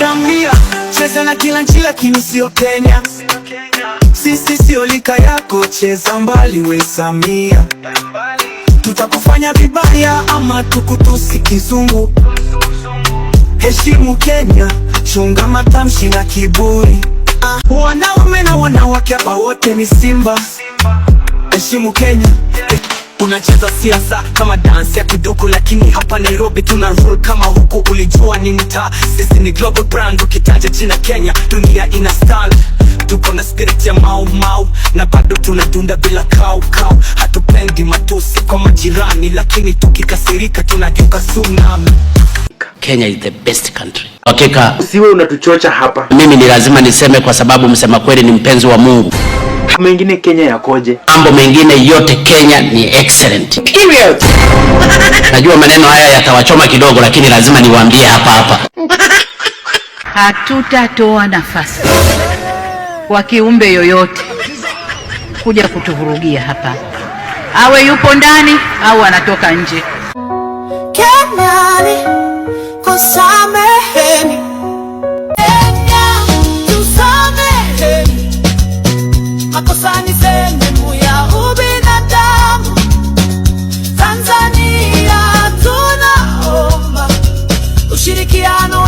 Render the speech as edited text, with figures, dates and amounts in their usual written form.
Samia, cheza na kila nchi lakini sio Kenya. Sisi sio lika yako, cheza mbali we Samia. Tutakufanya vibaya ama tukutusi kizungu. Heshimu Kenya, chunga matamshi na kiburi. Wanaume na wanawake hapa wote ni Simba. Heshimu Kenya. Unacheza siasa kama dance ya kiduku, lakini hapa Nairobi tuna rule kama huku. Ulijua ni mtaa, sisi ni global brand. Ukitaja jina Kenya, dunia ina stand. Tuko na spirit ya mau mau, na bado tunadunda bila kau. Hatupendi matusi kwa majirani, lakini tukikasirika tunageuka tsunami. Kenya is the best country. Hakika usiwe unatuchocha hapa. Mimi ni lazima niseme kwa sababu msema kweli ni mpenzi wa Mungu. Mengine Kenya yakoje? Mambo mengine yote Kenya ni excellent. Period. Najua maneno haya yatawachoma kidogo, lakini lazima niwaambie hapa. Hatutatoa nafasi kwa kiumbe yoyote kuja kutuvurugia hapa. Awe yupo ndani au anatoka nje. Kenani, kusameheni. Kenya, tusameheni. Makosa ni sehemu ya ubinadamu. Tanzania tunaomba ushirikiano